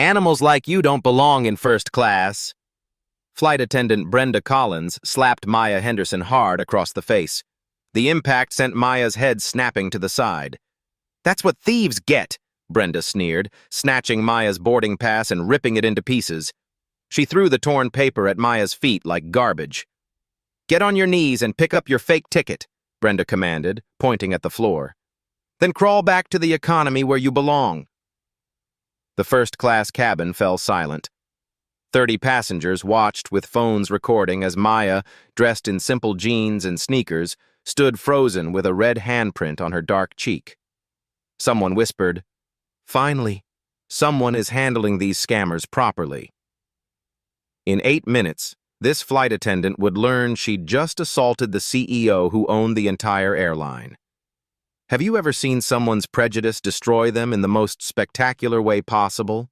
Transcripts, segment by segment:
Animals like you don't belong in first class. Flight attendant Brenda Collins slapped Maya Henderson hard across the face. The impact sent Maya's head snapping to the side. That's what thieves get, Brenda sneered, snatching Maya's boarding pass and ripping it into pieces. She threw the torn paper at Maya's feet like garbage. Get on your knees and pick up your fake ticket, Brenda commanded, pointing at the floor. Then crawl back to the economy where you belong. The first-class cabin fell silent. 30 passengers watched with phones recording as Maya, dressed in simple jeans and sneakers, stood frozen with a red handprint on her dark cheek. Someone whispered, "Finally, someone is handling these scammers properly." In 8 minutes, this flight attendant would learn she'd just assaulted the CEO who owned the entire airline. Have you ever seen someone's prejudice destroy them in the most spectacular way possible?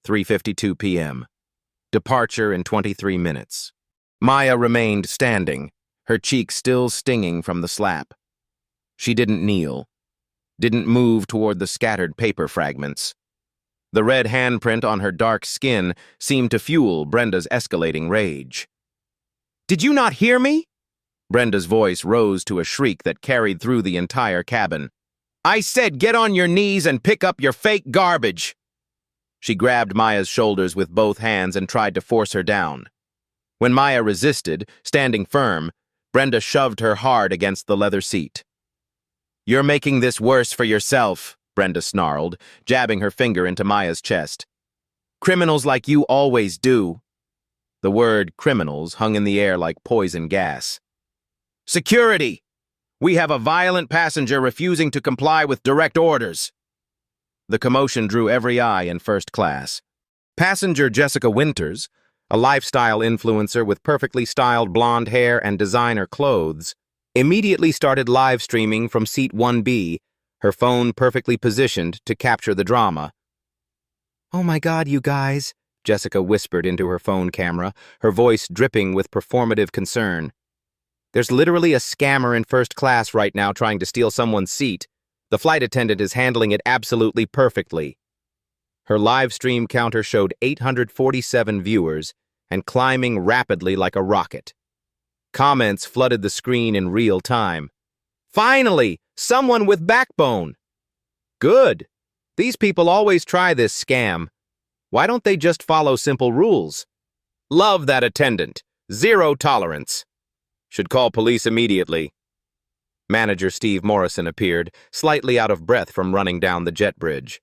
3:52 p.m. Departure in 23 minutes. Maya remained standing, her cheek still stinging from the slap. She didn't kneel, didn't move toward the scattered paper fragments. The red handprint on her dark skin seemed to fuel Brenda's escalating rage. "Did you not hear me?" Brenda's voice rose to a shriek that carried through the entire cabin. "I said get on your knees and pick up your fake garbage!" She grabbed Maya's shoulders with both hands and tried to force her down. When Maya resisted, standing firm, Brenda shoved her hard against the leather seat. "You're making this worse for yourself," Brenda snarled, jabbing her finger into Maya's chest. "Criminals like you always do." The word criminals hung in the air like poison gas. "Security! We have a violent passenger refusing to comply with direct orders." The commotion drew every eye in first class. Passenger Jessica Winters, a lifestyle influencer with perfectly styled blonde hair and designer clothes, immediately started live streaming from seat 1B, her phone perfectly positioned to capture the drama. "Oh my God, you guys," Jessica whispered into her phone camera, her voice dripping with performative concern. "There's literally a scammer in first class right now trying to steal someone's seat. The flight attendant is handling it absolutely perfectly." Her live stream counter showed 847 viewers and climbing rapidly like a rocket. Comments flooded the screen in real time. "Finally, someone with backbone!" "Good. These people always try this scam. Why don't they just follow simple rules?" "Love that attendant. Zero tolerance. Should call police immediately." Manager Steve Morrison appeared, slightly out of breath from running down the jet bridge.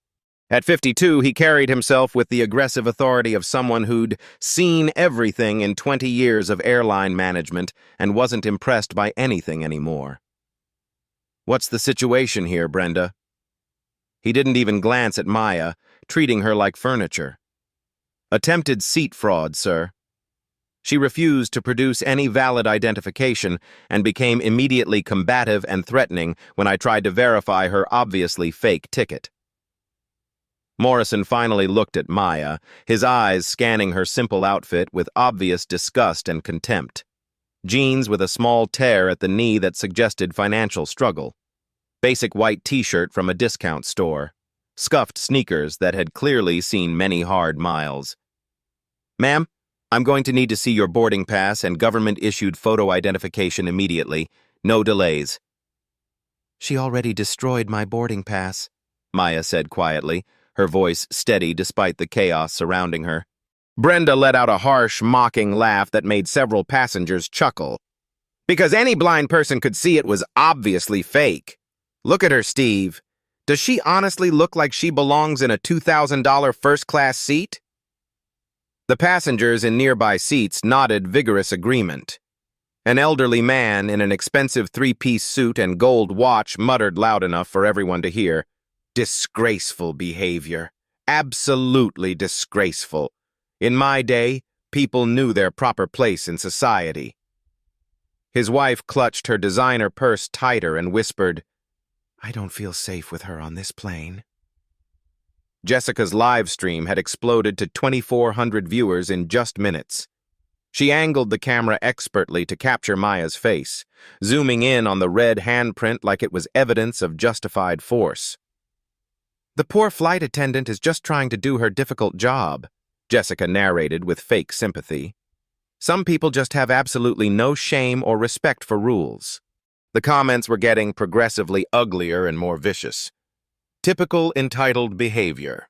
At 52, he carried himself with the aggressive authority of someone who'd seen everything in 20 years of airline management and wasn't impressed by anything anymore. "What's the situation here, Brenda?" He didn't even glance at Maya, treating her like furniture. "Attempted seat fraud, sir." She refused to produce any valid identification and became immediately combative and threatening when I tried to verify her obviously fake ticket. Morrison finally looked at Maya, his eyes scanning her simple outfit with obvious disgust and contempt. Jeans with a small tear at the knee that suggested financial struggle. Basic white t-shirt from a discount store. Scuffed sneakers that had clearly seen many hard miles. "Ma'am, I'm going to need to see your boarding pass and government-issued photo identification immediately. No delays." "She already destroyed my boarding pass," Maya said quietly, her voice steady despite the chaos surrounding her. Brenda let out a harsh, mocking laugh that made several passengers chuckle. "Because any blind person could see it was obviously fake. Look at her, Steve. Does she honestly look like she belongs in a $2,000 first-class seat?" The passengers in nearby seats nodded vigorous agreement. An elderly man in an expensive three-piece suit and gold watch muttered loud enough for everyone to hear, "Disgraceful behavior. Absolutely disgraceful. In my day, people knew their proper place in society." His wife clutched her designer purse tighter and whispered, "I don't feel safe with her on this plane." Jessica's live stream had exploded to 2,400 viewers in just minutes. She angled the camera expertly to capture Maya's face, zooming in on the red handprint like it was evidence of justified force. The poor flight attendant is just trying to do her difficult job, Jessica narrated with fake sympathy. Some people just have absolutely no shame or respect for rules. The comments were getting progressively uglier and more vicious. Typical entitled behavior.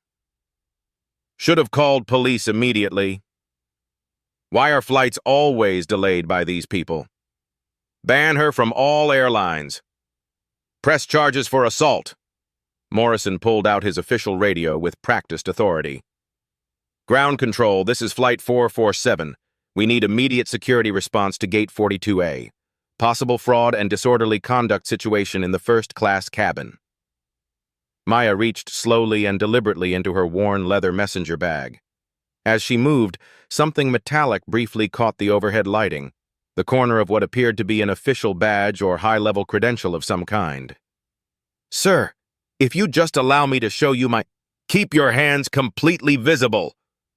Should have called police immediately. Why are flights always delayed by these people? Ban her from all airlines. Press charges for assault. Morrison pulled out his official radio with practiced authority. Ground control, this is Flight 447. We need immediate security response to Gate 42A. Possible fraud and disorderly conduct situation in the first-class cabin. Maya reached slowly and deliberately into her worn leather messenger bag. As she moved, something metallic briefly caught the overhead lighting, the corner of what appeared to be an official badge or high-level credential of some kind. Sir, if you just allow me to show you my— Keep your hands completely visible,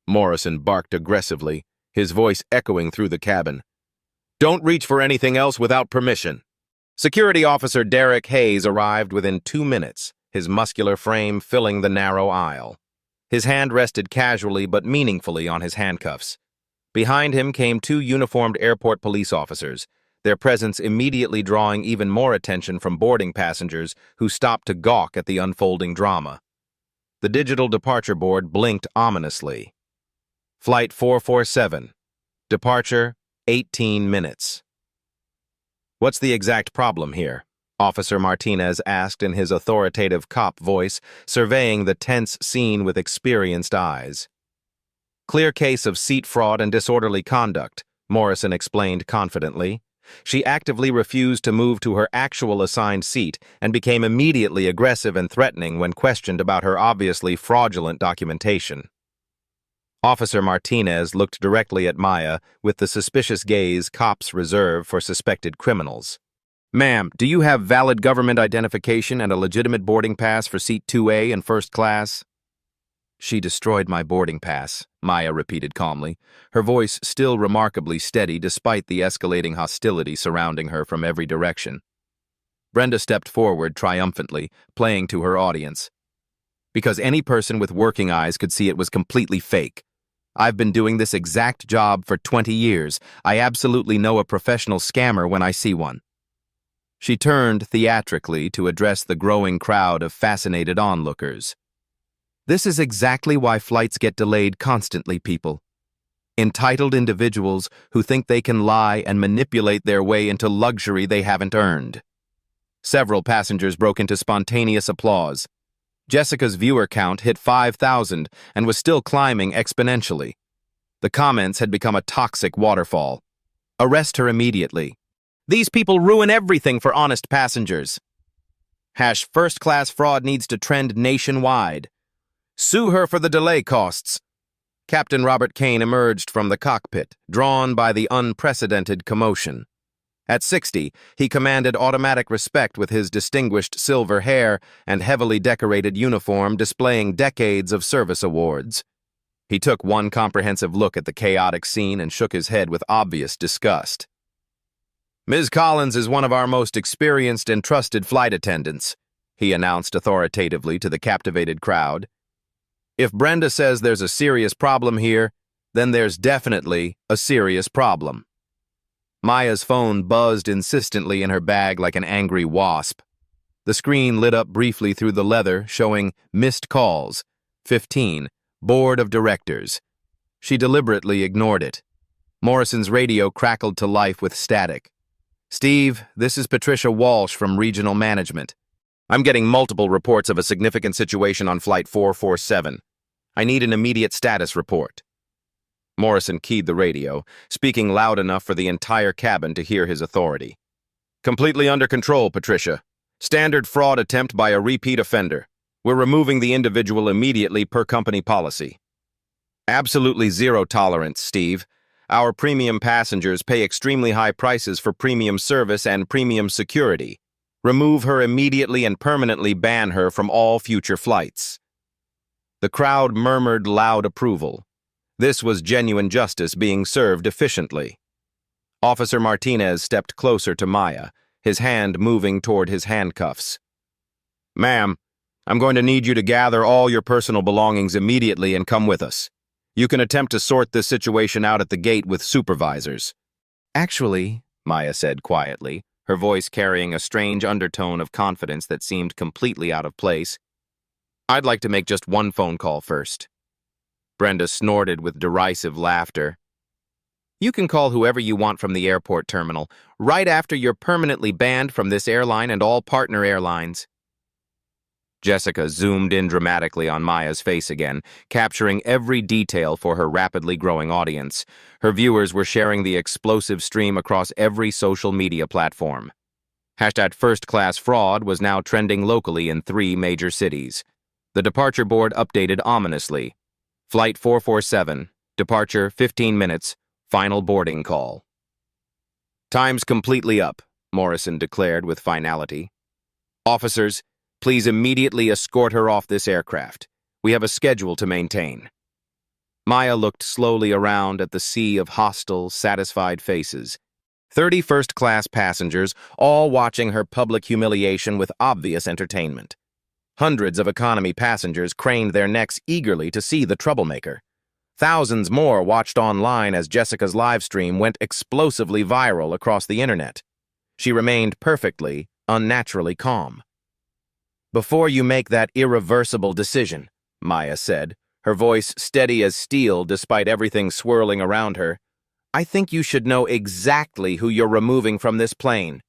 Morrison barked aggressively, his voice echoing through the cabin. Don't reach for anything else without permission. Security Officer Derek Hayes arrived within 2 minutes, his muscular frame filling the narrow aisle. His hand rested casually but meaningfully on his handcuffs. Behind him came 2 uniformed airport police officers, their presence immediately drawing even more attention from boarding passengers who stopped to gawk at the unfolding drama. The digital departure board blinked ominously. Flight 447. Departure, 18 minutes. What's the exact problem here? Officer Martinez asked in his authoritative cop voice, surveying the tense scene with experienced eyes. Clear case of seat fraud and disorderly conduct, Morrison explained confidently. She actively refused to move to her actual assigned seat and became immediately aggressive and threatening when questioned about her obviously fraudulent documentation. Officer Martinez looked directly at Maya with the suspicious gaze cops reserve for suspected criminals. Ma'am, do you have valid government identification and a legitimate boarding pass for seat 2A in first class? She destroyed my boarding pass, Maya repeated calmly, her voice still remarkably steady despite the escalating hostility surrounding her from every direction. Brenda stepped forward triumphantly, playing to her audience. Because any person with working eyes could see it was completely fake. I've been doing this exact job for 20 years. I absolutely know a professional scammer when I see one. She turned theatrically to address the growing crowd of fascinated onlookers. This is exactly why flights get delayed constantly, people. Entitled individuals who think they can lie and manipulate their way into luxury they haven't earned. Several passengers broke into spontaneous applause. Jessica's viewer count hit 5,000 and was still climbing exponentially. The comments had become a toxic waterfall. Arrest her immediately. These people ruin everything for honest passengers. First-class fraud needs to trend nationwide. Sue her for the delay costs. Captain Robert Kane emerged from the cockpit, drawn by the unprecedented commotion. At 60, he commanded automatic respect with his distinguished silver hair and heavily decorated uniform displaying decades of service awards. He took one comprehensive look at the chaotic scene and shook his head with obvious disgust. Ms. Collins is one of our most experienced and trusted flight attendants, he announced authoritatively to the captivated crowd. If Brenda says there's a serious problem here, then there's definitely a serious problem. Maya's phone buzzed insistently in her bag like an angry wasp. The screen lit up briefly through the leather, showing missed calls, 15, Board of Directors. She deliberately ignored it. Morrison's radio crackled to life with static. Steve, this is Patricia Walsh from Regional Management. I'm getting multiple reports of a significant situation on Flight 447. I need an immediate status report. Morrison keyed the radio, speaking loud enough for the entire cabin to hear his authority. Completely under control, Patricia. Standard fraud attempt by a repeat offender. We're removing the individual immediately per company policy. Absolutely zero tolerance, Steve. Our premium passengers pay extremely high prices for premium service and premium security. Remove her immediately and permanently ban her from all future flights. The crowd murmured loud approval. This was genuine justice being served efficiently. Officer Martinez stepped closer to Maya, his hand moving toward his handcuffs. Ma'am, I'm going to need you to gather all your personal belongings immediately and come with us. You can attempt to sort this situation out at the gate with supervisors. Actually, Maya said quietly, her voice carrying a strange undertone of confidence that seemed completely out of place, I'd like to make just one phone call first. Brenda snorted with derisive laughter. You can call whoever you want from the airport terminal, right after you're permanently banned from this airline and all partner airlines. Jessica zoomed in dramatically on Maya's face again, capturing every detail for her rapidly growing audience. Her viewers were sharing the explosive stream across every social media platform. Hashtag first-class fraud was now trending locally in 3 major cities. The departure board updated ominously. Flight 447, departure 15 minutes, final boarding call. Time's completely up, Morrison declared with finality. Officers, please immediately escort her off this aircraft. We have a schedule to maintain. Maya looked slowly around at the sea of hostile, satisfied faces. 30 first-class passengers, all watching her public humiliation with obvious entertainment. Hundreds of economy passengers craned their necks eagerly to see the troublemaker. Thousands more watched online as Jessica's live stream went explosively viral across the internet. She remained perfectly, unnaturally calm. Before you make that irreversible decision, Maya said, her voice steady as steel despite everything swirling around her, I think you should know exactly who you're removing from this plane.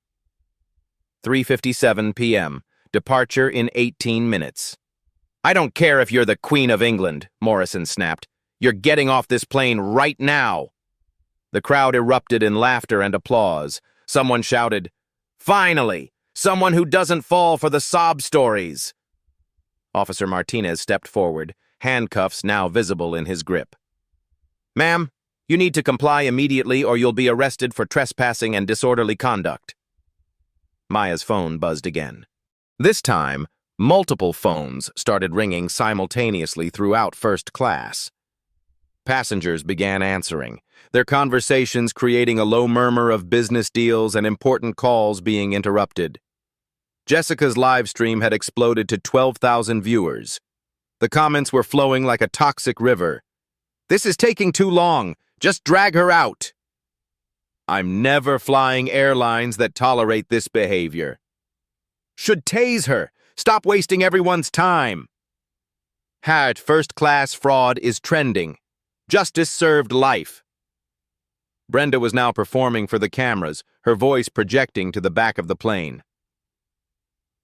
3:57 p.m. Departure in 18 minutes. I don't care if you're the Queen of England, Morrison snapped. You're getting off this plane right now. The crowd erupted in laughter and applause. Someone shouted, Finally! Someone who doesn't fall for the sob stories. Officer Martinez stepped forward, handcuffs now visible in his grip. Ma'am, you need to comply immediately or you'll be arrested for trespassing and disorderly conduct. Maya's phone buzzed again. This time, multiple phones started ringing simultaneously throughout first class. Passengers began answering, their conversations creating a low murmur of business deals and important calls being interrupted. Jessica's live stream had exploded to 12,000 viewers. The comments were flowing like a toxic river. This is taking too long. Just drag her out. I'm never flying airlines that tolerate this behavior. Should tase her. Stop wasting everyone's time. First-class fraud is trending. Justice served life. Brenda was now performing for the cameras, her voice projecting to the back of the plane.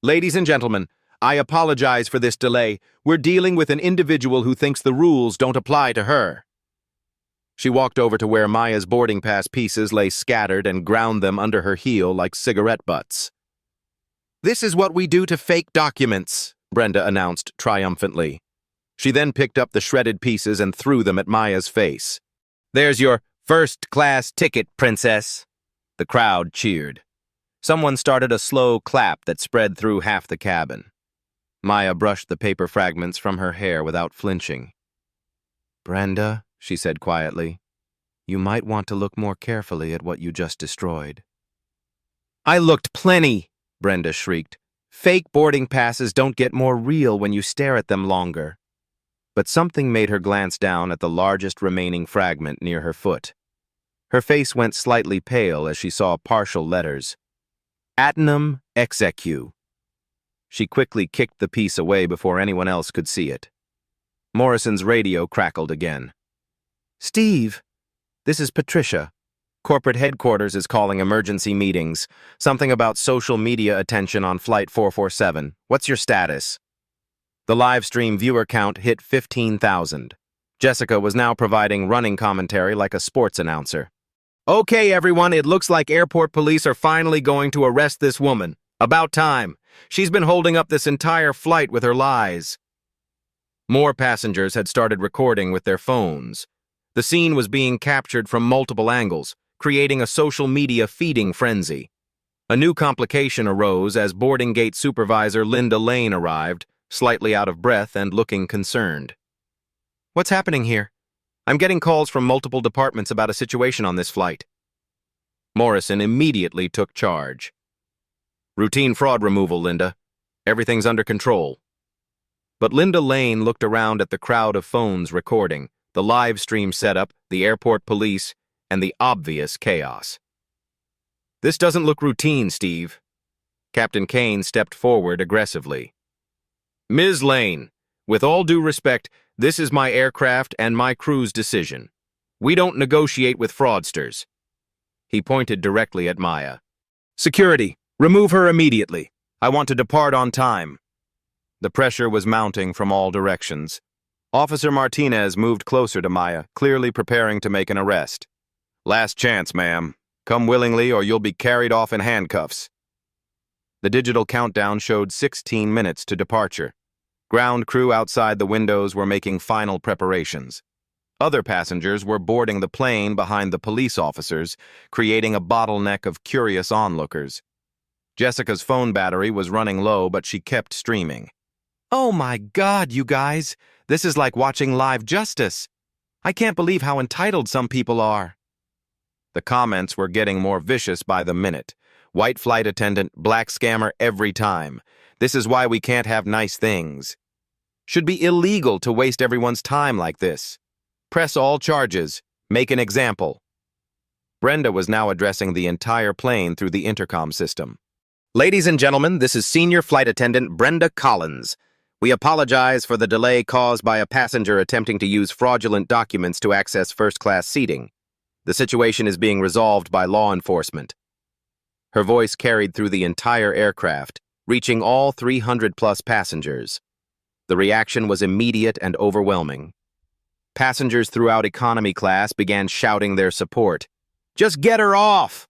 Ladies and gentlemen, I apologize for this delay. We're dealing with an individual who thinks the rules don't apply to her. She walked over to where Maya's boarding pass pieces lay scattered and ground them under her heel like cigarette butts. This is what we do to fake documents, Brenda announced triumphantly. She then picked up the shredded pieces and threw them at Maya's face. There's your first-class ticket, princess. The crowd cheered. Someone started a slow clap that spread through half the cabin. Maya brushed the paper fragments from her hair without flinching. Brenda, she said quietly, you might want to look more carefully at what you just destroyed. I looked plenty, Brenda shrieked. Fake boarding passes don't get more real when you stare at them longer. But something made her glance down at the largest remaining fragment near her foot. Her face went slightly pale as she saw partial letters. Attendant execu. She quickly kicked the piece away before anyone else could see it. Morrison's radio crackled again. Steve, this is Patricia. Corporate headquarters is calling emergency meetings. Something about social media attention on Flight 447. What's your status? The live stream viewer count hit 15,000. Jessica was now providing running commentary like a sports announcer. Okay, everyone, it looks like airport police are finally going to arrest this woman. About time. She's been holding up this entire flight with her lies. More passengers had started recording with their phones. The scene was being captured from multiple angles, creating a social media feeding frenzy. A new complication arose as boarding gate supervisor Linda Lane arrived, slightly out of breath and looking concerned. What's happening here? I'm getting calls from multiple departments about a situation on this flight. Morrison immediately took charge. Routine fraud removal, Linda. Everything's under control. But Linda Lane looked around at the crowd of phones recording, the live stream setup, the airport police, and the obvious chaos. "This doesn't look routine, Steve." Captain Kane stepped forward aggressively. "Ms. Lane, with all due respect, this is my aircraft and my crew's decision. We don't negotiate with fraudsters." He pointed directly at Maya. "Security, remove her immediately. I want to depart on time." The pressure was mounting from all directions. Officer Martinez moved closer to Maya, clearly preparing to make an arrest. "Last chance, ma'am. Come willingly or you'll be carried off in handcuffs." The digital countdown showed 16 minutes to departure. Ground crew outside the windows were making final preparations. Other passengers were boarding the plane behind the police officers, creating a bottleneck of curious onlookers. Jessica's phone battery was running low, but she kept streaming. "Oh my God, you guys! This is like watching live justice. I can't believe how entitled some people are." The comments were getting more vicious by the minute. "White flight attendant, black scammer every time. This is why we can't have nice things. Should be illegal to waste everyone's time like this. Press all charges. Make an example." Brenda was now addressing the entire plane through the intercom system. "Ladies and gentlemen, this is Senior Flight Attendant Brenda Collins. We apologize for the delay caused by a passenger attempting to use fraudulent documents to access first-class seating. The situation is being resolved by law enforcement." Her voice carried through the entire aircraft, reaching all 300-plus passengers. The reaction was immediate and overwhelming. Passengers throughout economy class began shouting their support. "Just get her off!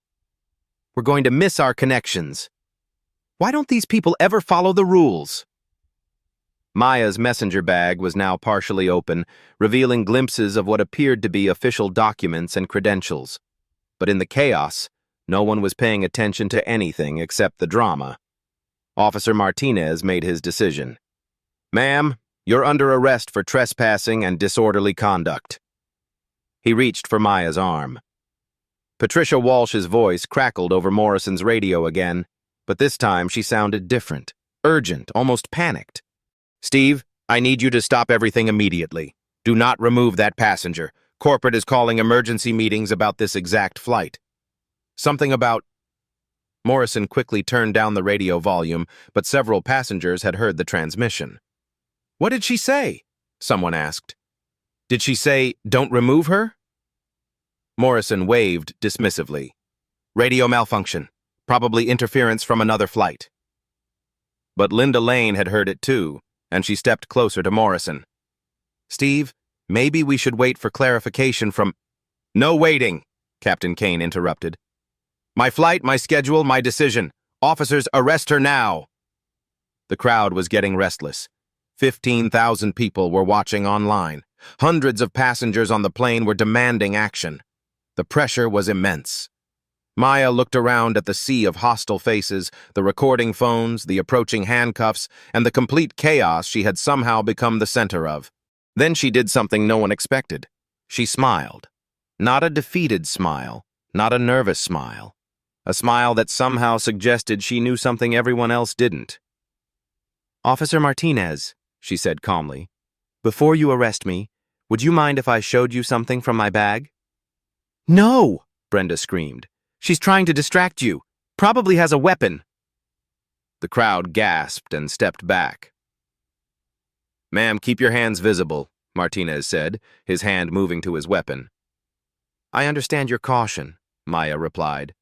We're going to miss our connections. Why don't these people ever follow the rules?" Maya's messenger bag was now partially open, revealing glimpses of what appeared to be official documents and credentials. But in the chaos, no one was paying attention to anything except the drama. Officer Martinez made his decision. "Ma'am, you're under arrest for trespassing and disorderly conduct." He reached for Maya's arm. Patricia Walsh's voice crackled over Morrison's radio again, but this time she sounded different, urgent, almost panicked. "Steve, I need you to stop everything immediately. Do not remove that passenger. Corporate is calling emergency meetings about this exact flight." "Something about—" Morrison quickly turned down the radio volume, but several passengers had heard the transmission. "What did she say?" someone asked. "Did she say, 'Don't remove her'?" Morrison waved dismissively. "Radio malfunction. Probably interference from another flight." But Linda Lane had heard it too, and she stepped closer to Morrison. "Steve, maybe we should wait for clarification from—" "No waiting," Captain Kane interrupted. "My flight, my schedule, my decision. Officers, arrest her now." The crowd was getting restless. 15,000 people were watching online. Hundreds of passengers on the plane were demanding action. The pressure was immense. Maya looked around at the sea of hostile faces, the recording phones, the approaching handcuffs, and the complete chaos she had somehow become the center of. Then she did something no one expected. She smiled. Not a defeated smile, not a nervous smile. A smile that somehow suggested she knew something everyone else didn't. "Officer Martinez," she said calmly, "before you arrest me, would you mind if I showed you something from my bag?" "No!" Brenda screamed. "She's trying to distract you. Probably has a weapon." The crowd gasped and stepped back. "Ma'am, keep your hands visible," Martinez said, his hand moving to his weapon. "I understand your caution," Maya replied.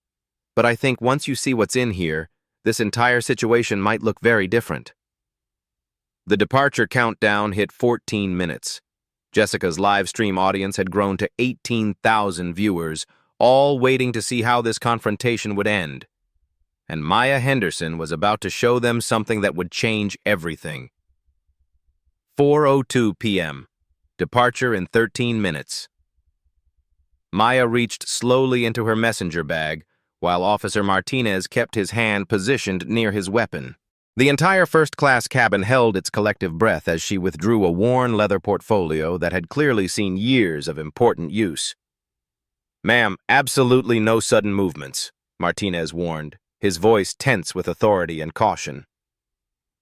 "But I think once you see what's in here, this entire situation might look very different." The departure countdown hit 14 minutes. Jessica's live stream audience had grown to 18,000 viewers, all waiting to see how this confrontation would end. And Maya Henderson was about to show them something that would change everything. 4:02 p.m. Departure in 13 minutes. Maya reached slowly into her messenger bag, while Officer Martinez kept his hand positioned near his weapon. The entire first-class cabin held its collective breath as she withdrew a worn leather portfolio that had clearly seen years of important use. "Ma'am, absolutely no sudden movements," Martinez warned, his voice tense with authority and caution.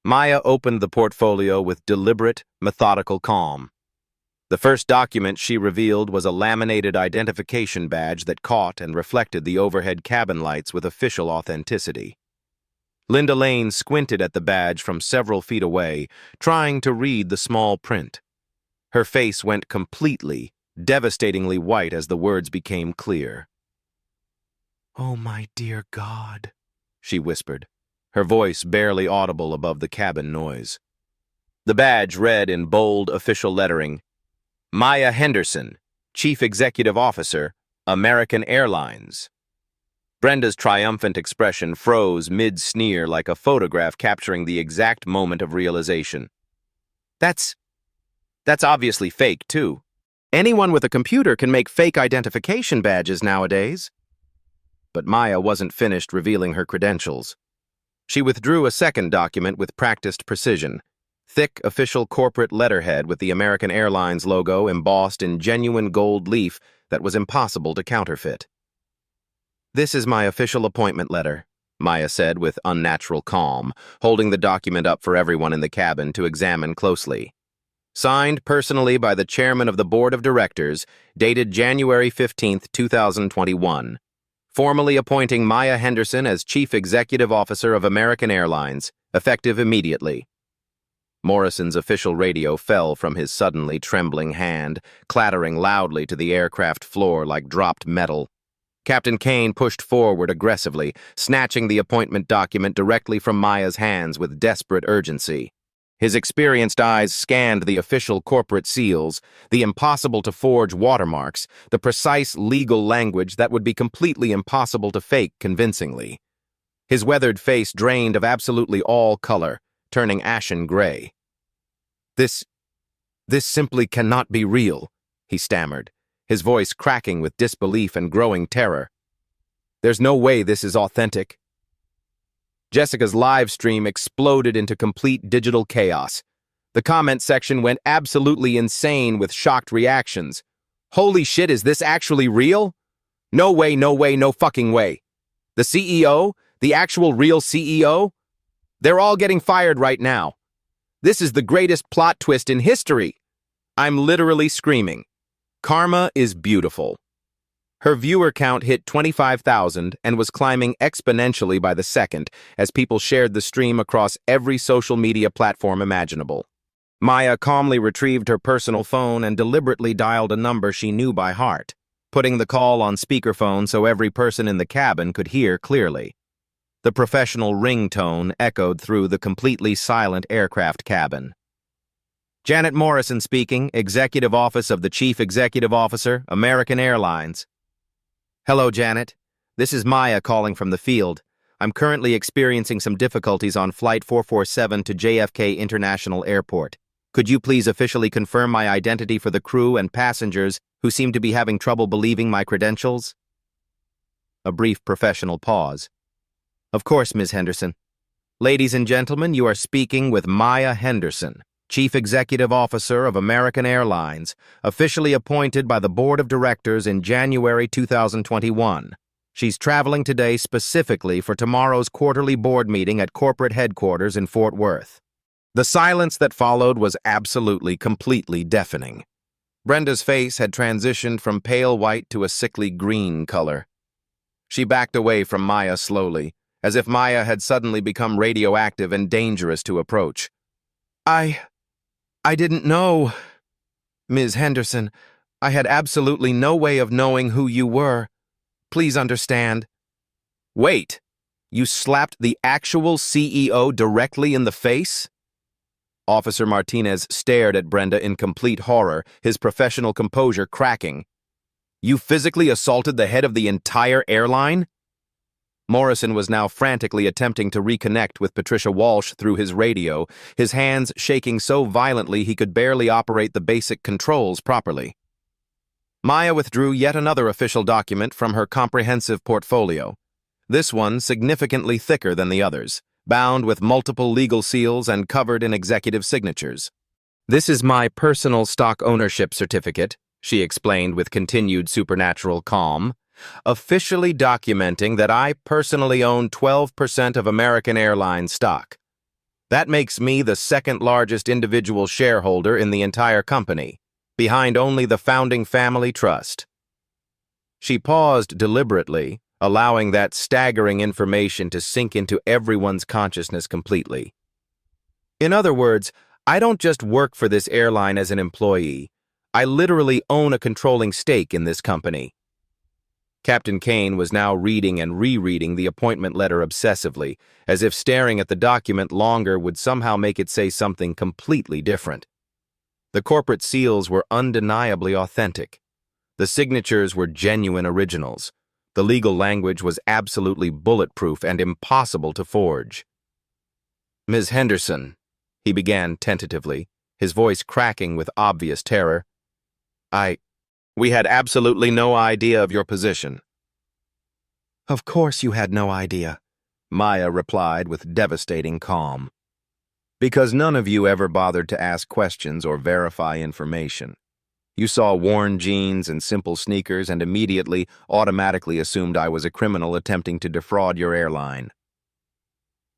Maya opened the portfolio with deliberate, methodical calm. The first document she revealed was a laminated identification badge that caught and reflected the overhead cabin lights with official authenticity. Linda Lane squinted at the badge from several feet away, trying to read the small print. Her face went completely, devastatingly white as the words became clear. "Oh, my dear God," she whispered, her voice barely audible above the cabin noise. The badge read in bold official lettering, "Maya Henderson, Chief Executive Officer, American Airlines." Brenda's triumphant expression froze mid-sneer like a photograph capturing the exact moment of realization. That's obviously fake, too. Anyone with a computer can make fake identification badges nowadays. But Maya wasn't finished revealing her credentials. She withdrew a second document with practiced precision. Thick official corporate letterhead with the American Airlines logo embossed in genuine gold leaf that was impossible to counterfeit. "This is my official appointment letter," Maya said with unnatural calm, holding the document up for everyone in the cabin to examine closely. Signed personally by the chairman of the board of directors, dated January 15, 2021. Formally appointing Maya Henderson as Chief Executive Officer of American Airlines, effective immediately. Morrison's official radio fell from his suddenly trembling hand, clattering loudly to the aircraft floor like dropped metal. Captain Kane pushed forward aggressively, snatching the appointment document directly from Maya's hands with desperate urgency. His experienced eyes scanned the official corporate seals, the impossible-to-forge watermarks, the precise legal language that would be completely impossible to fake convincingly. His weathered face drained of absolutely all color, turning ashen gray. This simply cannot be real," he stammered, his voice cracking with disbelief and growing terror. "There's no way this is authentic." Jessica's live stream exploded into complete digital chaos. The comment section went absolutely insane with shocked reactions. "Holy shit, is this actually real? No way, no way, no fucking way. The CEO? The actual real CEO? They're all getting fired right now. This is the greatest plot twist in history." I'm literally screaming. Karma is beautiful. Her viewer count hit 25,000 and was climbing exponentially by the second as people shared the stream across every social media platform imaginable. Maya calmly retrieved her personal phone and deliberately dialed a number she knew by heart, putting the call on speakerphone so every person in the cabin could hear clearly. The professional ringtone echoed through the completely silent aircraft cabin. "Janet Morrison speaking, Executive Office of the Chief Executive Officer, American Airlines." "Hello, Janet. This is Maya calling from the field. I'm currently experiencing some difficulties on Flight 447 to JFK International Airport. Could you please officially confirm my identity for the crew and passengers who seem to be having trouble believing my credentials?" A brief professional pause. "Of course, Ms. Henderson. Ladies and gentlemen, you are speaking with Maya Henderson, Chief Executive Officer of American Airlines, officially appointed by the Board of Directors in January 2021. She's traveling today specifically for tomorrow's quarterly board meeting at corporate headquarters in Fort Worth." The silence that followed was absolutely, completely deafening. Brenda's face had transitioned from pale white to a sickly green color. She backed away from Maya slowly, as if Maya had suddenly become radioactive and dangerous to approach. I didn't know. Ms. Henderson, I had absolutely no way of knowing who you were. Please understand." "Wait, you slapped the actual CEO directly in the face?" Officer Martinez stared at Brenda in complete horror, his professional composure cracking. "You physically assaulted the head of the entire airline?" Morrison was now frantically attempting to reconnect with Patricia Walsh through his radio, his hands shaking so violently he could barely operate the basic controls properly. Maya withdrew yet another official document from her comprehensive portfolio, this one significantly thicker than the others, bound with multiple legal seals and covered in executive signatures. "This is my personal stock ownership certificate," she explained with continued supernatural calm, "officially documenting that I personally own 12% of American Airlines stock. That makes me the second largest individual shareholder in the entire company, behind only the founding family trust. She paused deliberately, allowing that staggering information to sink into everyone's consciousness completely. In other words, I don't just work for this airline as an employee. I literally own a controlling stake in this company. Captain Kane was now reading and rereading the appointment letter obsessively, as if staring at the document longer would somehow make it say something completely different. The corporate seals were undeniably authentic. The signatures were genuine originals. The legal language was absolutely bulletproof and impossible to forge. "Ms. Henderson," he began tentatively, his voice cracking with obvious terror. We had absolutely no idea of your position." "Of course you had no idea," Maya replied with devastating calm. "Because none of you ever bothered to ask questions or verify information. You saw worn jeans and simple sneakers and immediately, automatically assumed I was a criminal attempting to defraud your airline."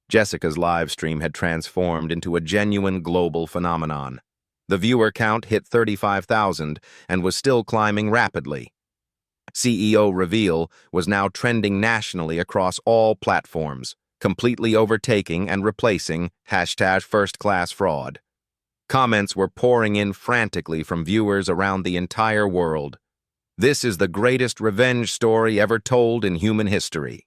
Jessica's live stream had transformed into a genuine global phenomenon. The viewer count hit 35,000 and was still climbing rapidly. CEO reveal was now trending nationally across all platforms, completely overtaking and replacing #firstclassfraud. Comments were pouring in frantically from viewers around the entire world. This is the greatest revenge story ever told in human history.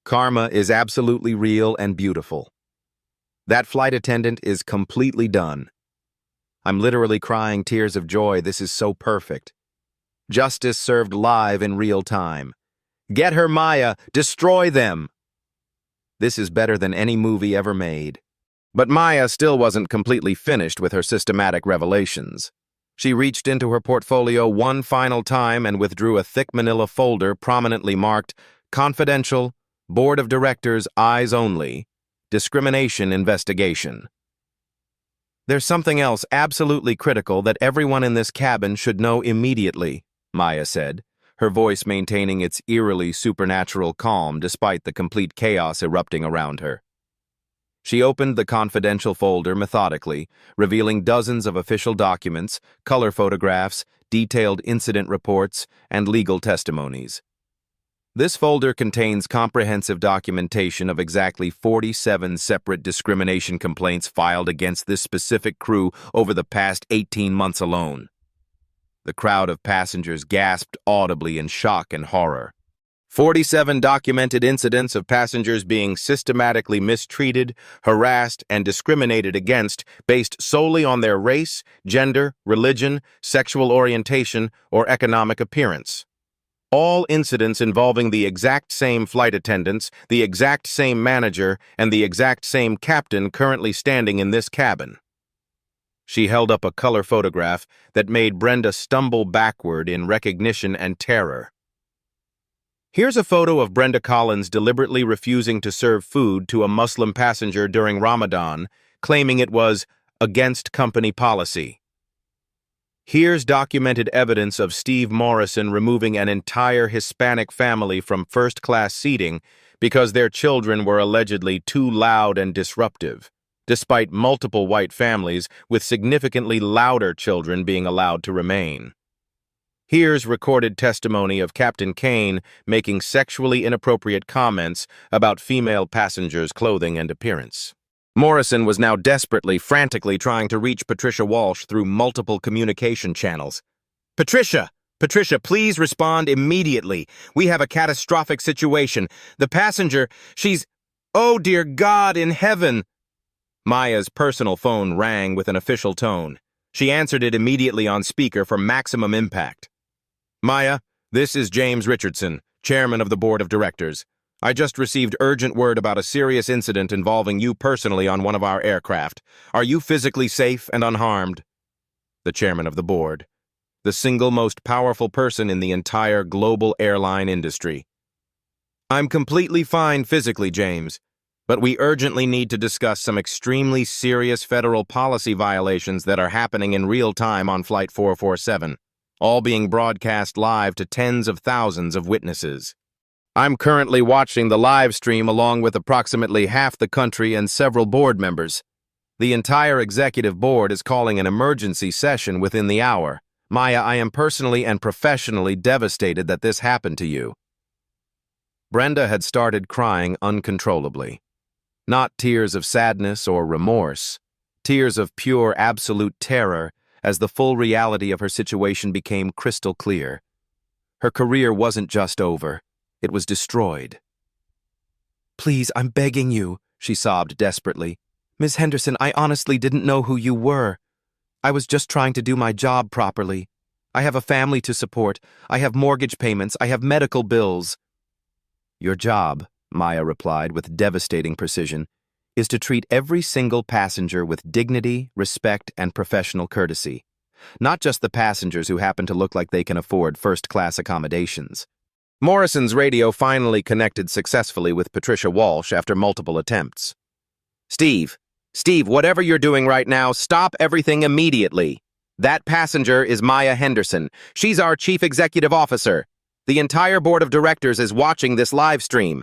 Karma is absolutely real and beautiful. That flight attendant is completely done. I'm literally crying tears of joy. This is so perfect. Justice served live in real time. Get her, Maya! Destroy them! This is better than any movie ever made. But Maya still wasn't completely finished with her systematic revelations. She reached into her portfolio one final time and withdrew a thick manila folder prominently marked Confidential, Board of Directors, Eyes Only, Discrimination Investigation. "There's something else absolutely critical that everyone in this cabin should know immediately," Maya said, her voice maintaining its eerily supernatural calm despite the complete chaos erupting around her. She opened the confidential folder methodically, revealing dozens of official documents, color photographs, detailed incident reports, and legal testimonies. This folder contains comprehensive documentation of exactly 47 separate discrimination complaints filed against this specific crew over the past 18 months alone. The crowd of passengers gasped audibly in shock and horror. 47 documented incidents of passengers being systematically mistreated, harassed, and discriminated against based solely on their race, gender, religion, sexual orientation, or economic appearance. All incidents involving the exact same flight attendants, the exact same manager, and the exact same captain currently standing in this cabin. She held up a color photograph that made Brenda stumble backward in recognition and terror. Here's a photo of Brenda Collins deliberately refusing to serve food to a Muslim passenger during Ramadan, claiming it was against company policy. Here's documented evidence of Steve Morrison removing an entire Hispanic family from first-class seating because their children were allegedly too loud and disruptive, despite multiple white families with significantly louder children being allowed to remain. Here's recorded testimony of Captain Kane making sexually inappropriate comments about female passengers' clothing and appearance. Morrison was now desperately, frantically trying to reach Patricia Walsh through multiple communication channels. Patricia, please respond immediately. We have a catastrophic situation. The passenger, oh dear God in heaven." Maya's personal phone rang with an official tone. She answered it immediately on speaker for maximum impact. "Maya, this is James Richardson, chairman of the board of directors. I just received urgent word about a serious incident involving you personally on one of our aircraft. Are you physically safe and unharmed?" The chairman of the board, the single most powerful person in the entire global airline industry. "I'm completely fine physically, James, but we urgently need to discuss some extremely serious federal policy violations that are happening in real time on Flight 447, all being broadcast live to tens of thousands of witnesses." I'm currently watching the live stream along with approximately half the country and several board members. The entire executive board is calling an emergency session within the hour. Maya, I am personally and professionally devastated that this happened to you." Brenda had started crying uncontrollably. Not tears of sadness or remorse, tears of pure, absolute terror as the full reality of her situation became crystal clear. Her career wasn't just over, it was destroyed. "Please, I'm begging you," she sobbed desperately. "Miss Henderson, I honestly didn't know who you were. I was just trying to do my job properly. I have a family to support. I have mortgage payments. I have medical bills." "Your job," Maya replied with devastating precision, "is to treat every single passenger with dignity, respect, and professional courtesy. Not just the passengers who happen to look like they can afford first-class accommodations." Morrison's radio finally connected successfully with Patricia Walsh after multiple attempts. Steve, whatever you're doing right now, stop everything immediately. That passenger is Maya Henderson. She's our chief executive officer. The entire board of directors is watching this live stream.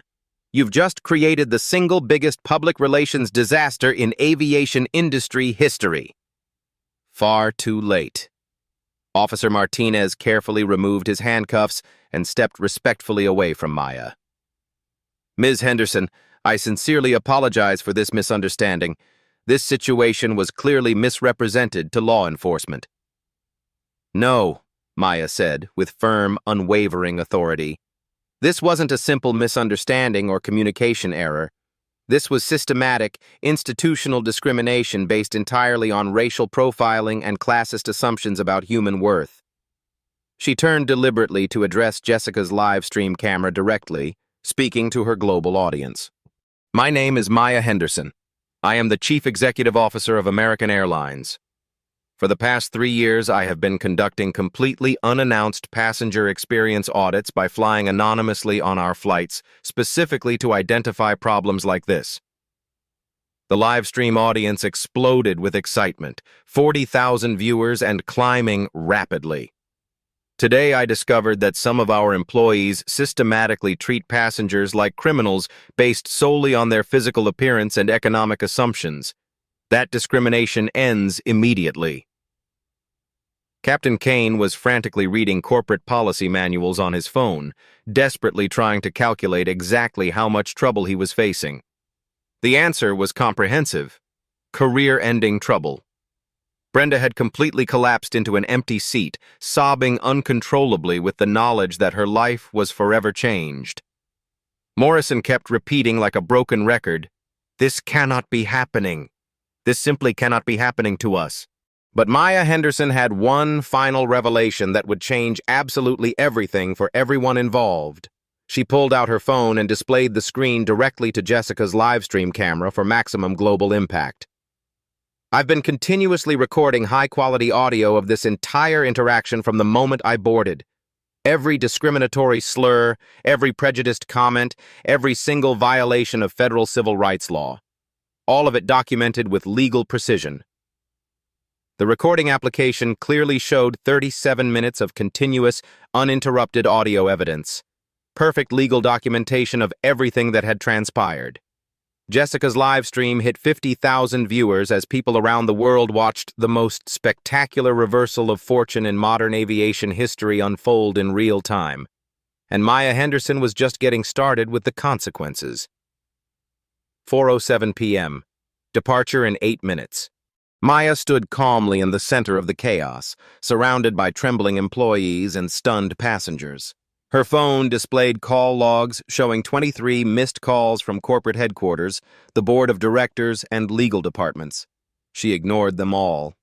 You've just created the single biggest public relations disaster in aviation industry history." Far too late. Officer Martinez carefully removed his handcuffs and stepped respectfully away from Maya. "Ms. Henderson, I sincerely apologize for this misunderstanding. This situation was clearly misrepresented to law enforcement." "No," Maya said, with firm, unwavering authority. "This wasn't a simple misunderstanding or communication error. This was systematic, institutional discrimination based entirely on racial profiling and classist assumptions about human worth." She turned deliberately to address Jessica's live stream camera directly, speaking to her global audience. "My name is Maya Henderson. I am the Chief Executive Officer of American Airlines. For the past 3 years, I have been conducting completely unannounced passenger experience audits by flying anonymously on our flights, specifically to identify problems like this." The live stream audience exploded with excitement, 40,000 viewers and climbing rapidly. "Today, I discovered that some of our employees systematically treat passengers like criminals based solely on their physical appearance and economic assumptions. That discrimination ends immediately." Captain Kane was frantically reading corporate policy manuals on his phone, desperately trying to calculate exactly how much trouble he was facing. The answer was comprehensive: career-ending trouble. Brenda had completely collapsed into an empty seat, sobbing uncontrollably with the knowledge that her life was forever changed. Morrison kept repeating like a broken record, "This cannot be happening. This simply cannot be happening to us." But Maya Henderson had one final revelation that would change absolutely everything for everyone involved. She pulled out her phone and displayed the screen directly to Jessica's livestream camera for maximum global impact. "I've been continuously recording high-quality audio of this entire interaction from the moment I boarded. Every discriminatory slur, every prejudiced comment, every single violation of federal civil rights law. All of it documented with legal precision." The recording application clearly showed 37 minutes of continuous, uninterrupted audio evidence. Perfect legal documentation of everything that had transpired. Jessica's live stream hit 50,000 viewers as people around the world watched the most spectacular reversal of fortune in modern aviation history unfold in real time. And Maya Henderson was just getting started with the consequences. 4:07 p.m. Departure in 8 minutes. Maya stood calmly in the center of the chaos, surrounded by trembling employees and stunned passengers. Her phone displayed call logs showing 23 missed calls from corporate headquarters, the board of directors, and legal departments. She ignored them all.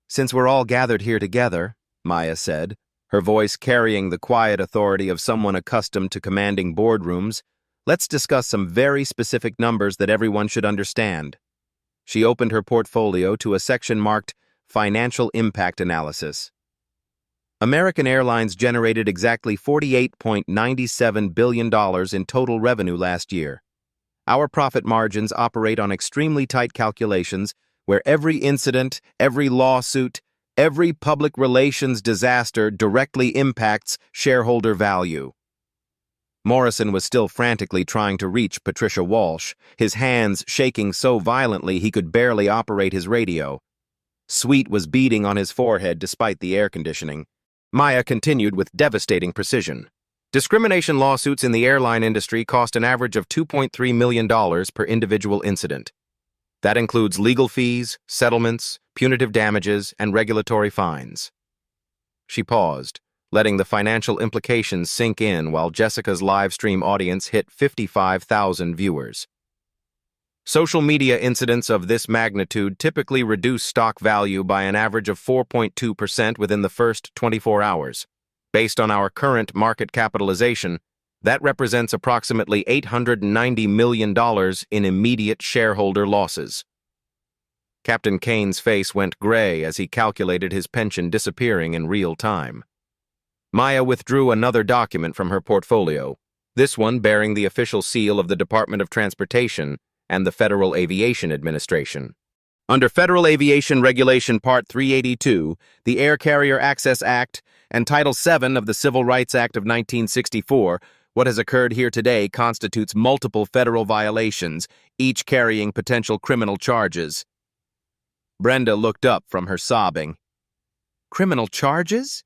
"Since we're all gathered here together," Maya said, her voice carrying the quiet authority of someone accustomed to commanding boardrooms, "let's discuss some very specific numbers that everyone should understand." She opened her portfolio to a section marked Financial Impact Analysis. American Airlines generated exactly $48.97 billion in total revenue last year. Our profit margins operate on extremely tight calculations where every incident, every lawsuit, every public relations disaster directly impacts shareholder value. Morrison was still frantically trying to reach Patricia Walsh, his hands shaking so violently he could barely operate his radio. Sweat was beading on his forehead despite the air conditioning. Maya continued with devastating precision. Discrimination lawsuits in the airline industry cost an average of $2.3 million per individual incident. That includes legal fees, settlements, punitive damages, and regulatory fines. She paused, letting the financial implications sink in while Jessica's live stream audience hit 55,000 viewers. Social media incidents of this magnitude typically reduce stock value by an average of 4.2% within the first 24 hours. Based on our current market capitalization, that represents approximately $890 million in immediate shareholder losses. Captain Kane's face went gray as he calculated his pension disappearing in real time. Maya withdrew another document from her portfolio, this one bearing the official seal of the Department of Transportation and the Federal Aviation Administration. Under Federal Aviation Regulation Part 382, the Air Carrier Access Act, and Title VII of the Civil Rights Act of 1964, what has occurred here today constitutes multiple federal violations, each carrying potential criminal charges. Brenda looked up from her sobbing. Criminal charges?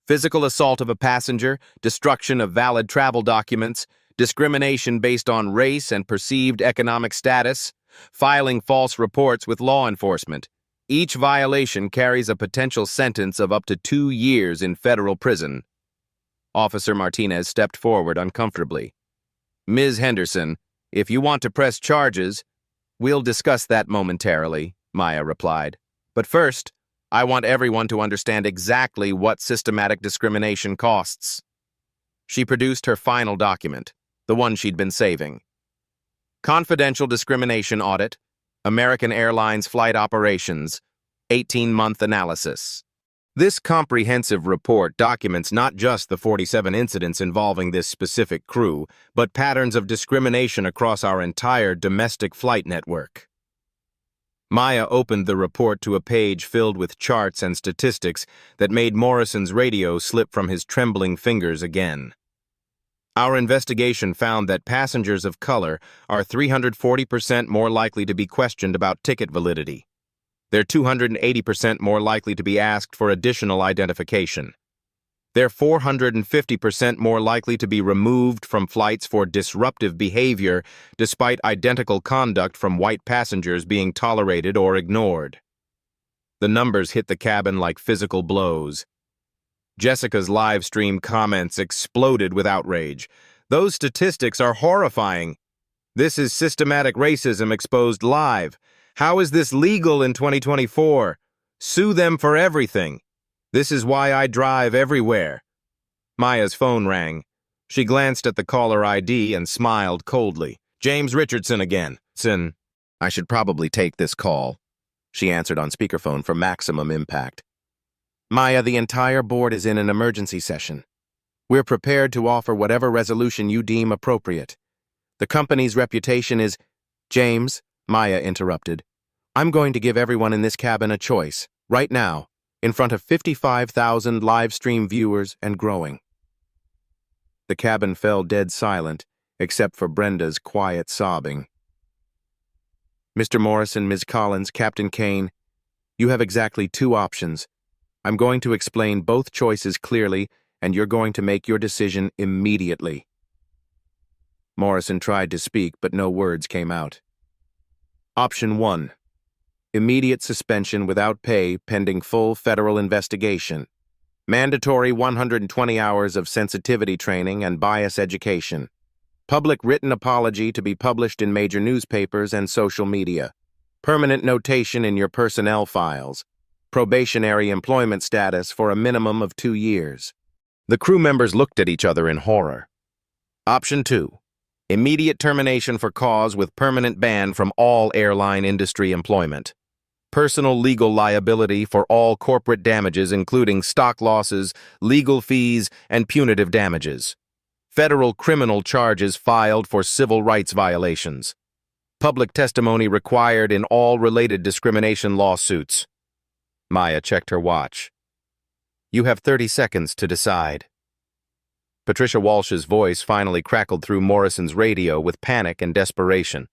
Physical assault of a passenger, destruction of valid travel documents, discrimination based on race and perceived economic status, filing false reports with law enforcement. Each violation carries a potential sentence of up to 2 years in federal prison. Officer Martinez stepped forward uncomfortably. Ms. Henderson, if you want to press charges, we'll discuss that momentarily, Maya replied. But first, I want everyone to understand exactly what systematic discrimination costs. She produced her final document, the one she'd been saving. Confidential Discrimination Audit, American Airlines Flight Operations, 18-month analysis. This comprehensive report documents not just the 47 incidents involving this specific crew, but patterns of discrimination across our entire domestic flight network. Maya opened the report to a page filled with charts and statistics that made Morrison's radio slip from his trembling fingers again. Our investigation found that passengers of color are 340% more likely to be questioned about ticket validity. They're 280% more likely to be asked for additional identification. They're 450% more likely to be removed from flights for disruptive behavior, despite identical conduct from white passengers being tolerated or ignored. The numbers hit the cabin like physical blows. Jessica's live stream comments exploded with outrage. Those statistics are horrifying. This is systematic racism exposed live. How is this legal in 2024? Sue them for everything. This is why I drive everywhere. Maya's phone rang. She glanced at the caller ID and smiled coldly. James Richardson again. I should probably take this call, she answered on speakerphone for maximum impact. Maya, the entire board is in an emergency session. We're prepared to offer whatever resolution you deem appropriate. The company's reputation is... James, Maya interrupted. I'm going to give everyone in this cabin a choice, right now, in front of 55,000 live stream viewers and growing. The cabin fell dead silent, except for Brenda's quiet sobbing. Mr. Morrison, Ms. Collins, Captain Kane, you have exactly 2 options. I'm going to explain both choices clearly, and you're going to make your decision immediately. Morrison tried to speak, but no words came out. Option 1. Immediate suspension without pay pending full federal investigation. Mandatory 120 hours of sensitivity training and bias education. Public written apology to be published in major newspapers and social media. Permanent notation in your personnel files. Probationary employment status for a minimum of 2 years. The crew members looked at each other in horror. Option 2. Immediate termination for cause with permanent ban from all airline industry employment. Personal legal liability for all corporate damages including stock losses, legal fees, and punitive damages. Federal criminal charges filed for civil rights violations. Public testimony required in all related discrimination lawsuits. Maya checked her watch. You have 30 seconds to decide. Patricia Walsh's voice finally crackled through Morrison's radio with panic and desperation.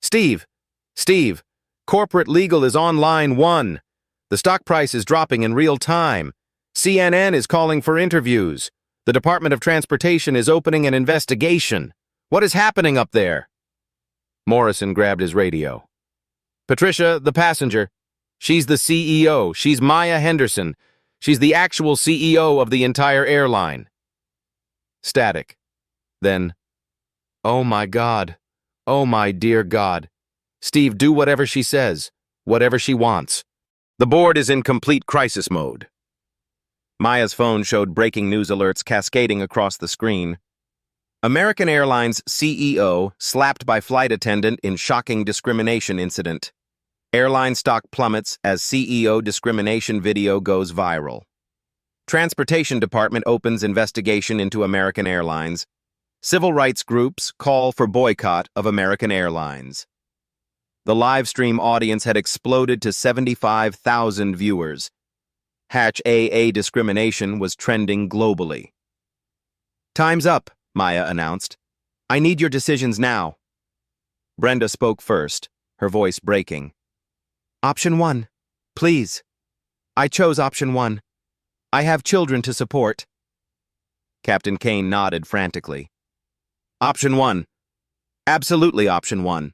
Steve! Steve! Corporate legal is on line 1. The stock price is dropping in real time. CNN is calling for interviews. The Department of Transportation is opening an investigation. What is happening up there? Morrison grabbed his radio. Patricia, the passenger. She's the CEO. She's Maya Henderson. She's the actual CEO of the entire airline. Static. Then, oh my God. Oh my dear God. Steve, do whatever she says. Whatever she wants. The board is in complete crisis mode. Maya's phone showed breaking news alerts cascading across the screen. American Airlines CEO slapped by flight attendant in shocking discrimination incident. Airline stock plummets as CEO discrimination video goes viral. Transportation Department opens investigation into American Airlines. Civil rights groups call for boycott of American Airlines. The live stream audience had exploded to 75,000 viewers. #AA discrimination was trending globally. Time's up, Maya announced. I need your decisions now. Brenda spoke first, her voice breaking. Option 1, please. I chose option 1. I have children to support. Captain Kane nodded frantically. Option 1. Absolutely option 1.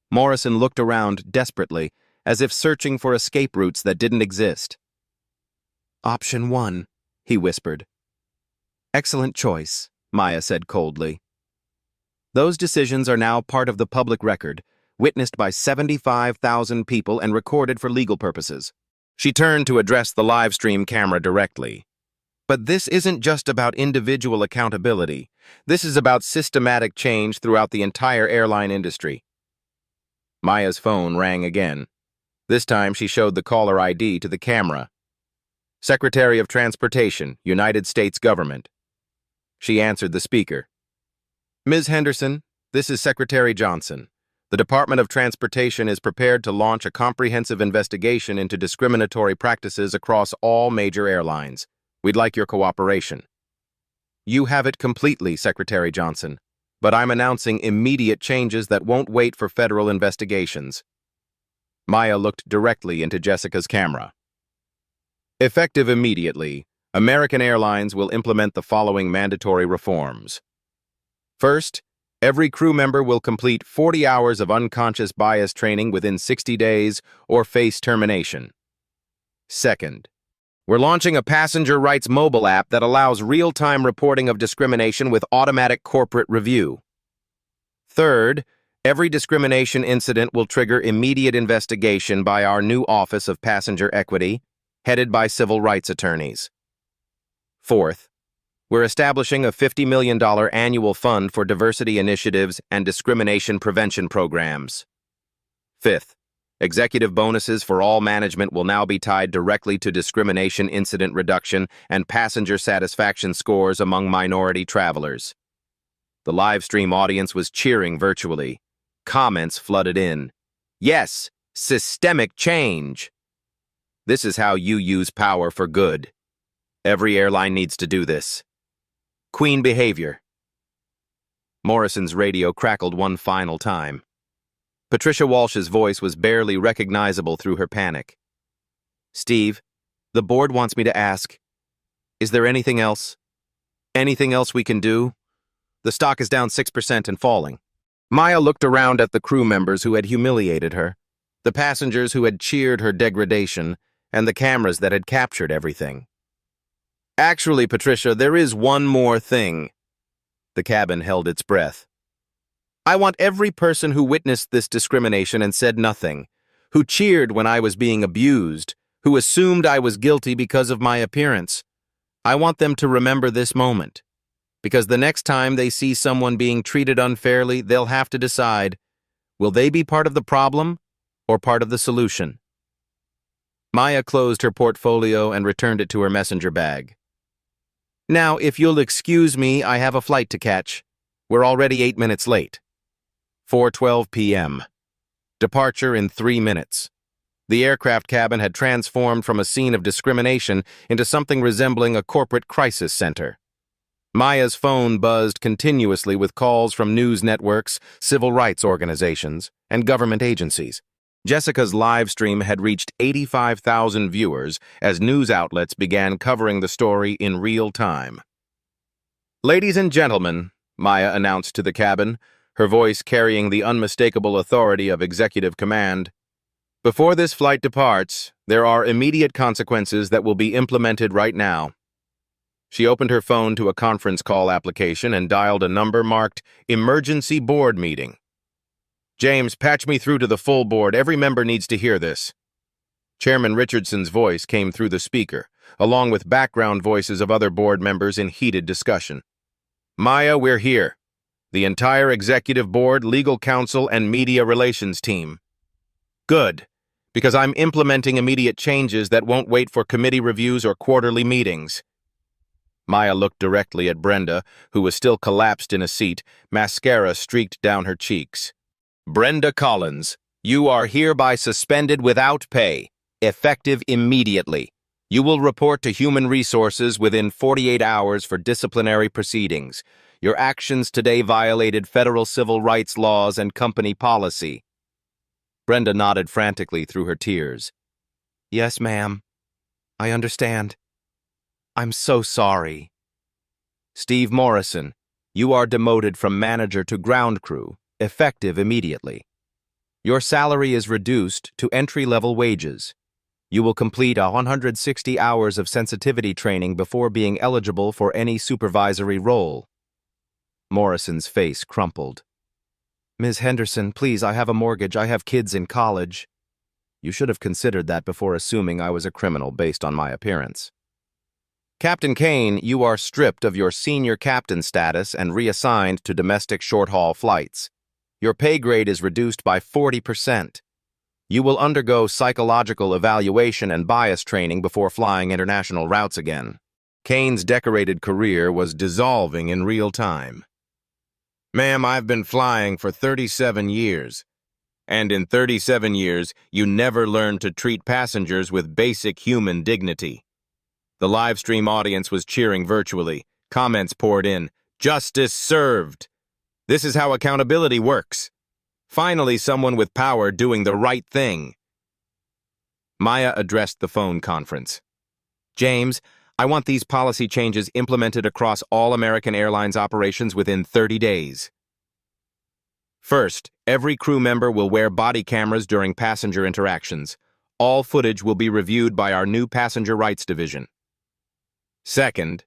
Morrison looked around desperately, as if searching for escape routes that didn't exist. Option 1, he whispered. Excellent choice, Maya said coldly. Those decisions are now part of the public record, witnessed by 75,000 people and recorded for legal purposes. She turned to address the live stream camera directly. But this isn't just about individual accountability. This is about systematic change throughout the entire airline industry. Maya's phone rang again. This time she showed the caller ID to the camera. Secretary of Transportation, United States Government. She answered the speaker. Ms. Henderson, this is Secretary Johnson. The Department of Transportation is prepared to launch a comprehensive investigation into discriminatory practices across all major airlines. We'd like your cooperation. You have it completely, Secretary Johnson, but I'm announcing immediate changes that won't wait for federal investigations. Maya looked directly into Jessica's camera. Effective immediately, American Airlines will implement the following mandatory reforms. First, every crew member will complete 40 hours of unconscious bias training within 60 days or face termination. Second, we're launching a passenger rights mobile app that allows real-time reporting of discrimination with automatic corporate review. Third, every discrimination incident will trigger immediate investigation by our new Office of Passenger Equity, headed by civil rights attorneys. Fourth, we're establishing a $50 million annual fund for diversity initiatives and discrimination prevention programs. Fifth, executive bonuses for all management will now be tied directly to discrimination incident reduction and passenger satisfaction scores among minority travelers. The live stream audience was cheering virtually. Comments flooded in. Yes, systemic change. This is how you use power for good. Every airline needs to do this. Queen behavior. Morrison's radio crackled one final time. Patricia Walsh's voice was barely recognizable through her panic. Steve, the board wants me to ask, is there anything else? Anything else we can do? The stock is down 6% and falling. Maya looked around at the crew members who had humiliated her, the passengers who had cheered her degradation, and the cameras that had captured everything. Actually, Patricia, there is one more thing. The cabin held its breath. I want every person who witnessed this discrimination and said nothing, who cheered when I was being abused, who assumed I was guilty because of my appearance. I want them to remember this moment, because the next time they see someone being treated unfairly, they'll have to decide, will they be part of the problem or part of the solution? Maya closed her portfolio and returned it to her messenger bag. Now, if you'll excuse me, I have a flight to catch. We're already 8 minutes late. 4:12 p.m. Departure in 3 minutes. The aircraft cabin had transformed from a scene of discrimination into something resembling a corporate crisis center. Maya's phone buzzed continuously with calls from news networks, civil rights organizations, and government agencies. Jessica's live stream had reached 85,000 viewers as news outlets began covering the story in real time. "Ladies and gentlemen," Maya announced to the cabin, her voice carrying the unmistakable authority of executive command, "before this flight departs, there are immediate consequences that will be implemented right now." She opened her phone to a conference call application and dialed a number marked Emergency Board Meeting. "James, patch me through to the full board. Every member needs to hear this." Chairman Richardson's voice came through the speaker, along with background voices of other board members in heated discussion. "Maya, we're here. The entire executive board, legal counsel, and media relations team." "Good, because I'm implementing immediate changes that won't wait for committee reviews or quarterly meetings." Maya looked directly at Brenda, who was still collapsed in a seat, mascara streaked down her cheeks. "Brenda Collins, you are hereby suspended without pay, effective immediately. You will report to Human Resources within 48 hours for disciplinary proceedings. Your actions today violated federal civil rights laws and company policy." Brenda nodded frantically through her tears. "Yes, ma'am. I understand. I'm so sorry." "Steve Morrison, you are demoted from manager to ground crew, effective immediately. Your salary is reduced to entry-level wages. You will complete 160 hours of sensitivity training before being eligible for any supervisory role." Morrison's face crumpled. "Ms. Henderson, please, I have a mortgage. I have kids in college." "You should have considered that before assuming I was a criminal based on my appearance." "Captain Kane, you are stripped of your senior captain status and reassigned to domestic short-haul flights. Your pay grade is reduced by 40%. You will undergo psychological evaluation and bias training before flying international routes again." Kane's decorated career was dissolving in real time. "Ma'am, I've been flying for 37 years. And in 37 years, you never learned to treat passengers with basic human dignity." The live stream audience was cheering virtually. Comments poured in. "Justice served. This is how accountability works. Finally, someone with power doing the right thing." Maya addressed the phone conference. "James, I want these policy changes implemented across all American Airlines operations within 30 days. First, every crew member will wear body cameras during passenger interactions. All footage will be reviewed by our new Passenger Rights Division. Second,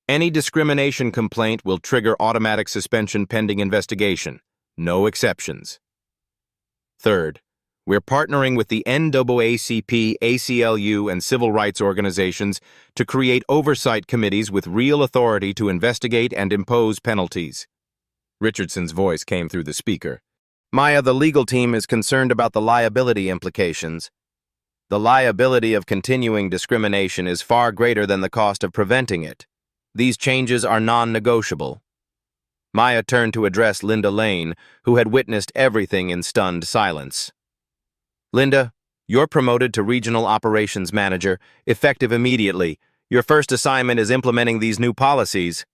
any discrimination complaint will trigger automatic suspension pending investigation. No exceptions. Third, we're partnering with the NAACP, ACLU, and civil rights organizations to create oversight committees with real authority to investigate and impose penalties." Richardson's voice came through the speaker. "Maya, the legal team is concerned about the liability implications. The liability of continuing discrimination is far greater than the cost of preventing it. These changes are non-negotiable." Maya turned to address Linda Lane, who had witnessed everything in stunned silence. "Linda, you're promoted to Regional Operations Manager, effective immediately. Your first assignment is implementing these new policies."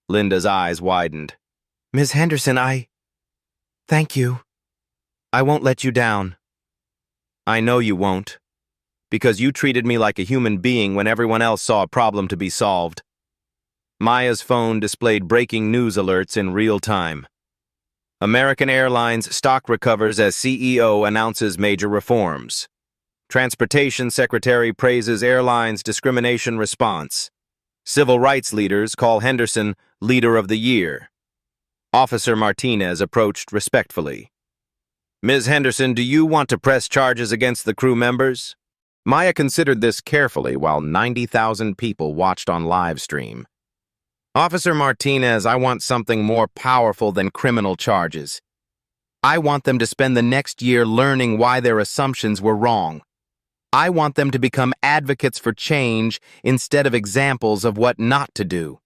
Linda's eyes widened. "Ms. Henderson, Thank you. I won't let you down." "I know you won't, because you treated me like a human being when everyone else saw a problem to be solved." Maya's phone displayed breaking news alerts in real time. American Airlines stock recovers as CEO announces major reforms. Transportation Secretary praises airline's discrimination response. Civil rights leaders call Henderson Leader of the Year. Officer Martinez approached respectfully. "Ms. Henderson, do you want to press charges against the crew members?" Maya considered this carefully while 90,000 people watched on live stream. "Officer Martinez, I want something more powerful than criminal charges. I want them to spend the next year learning why their assumptions were wrong. I want them to become advocates for change instead of examples of what not to do."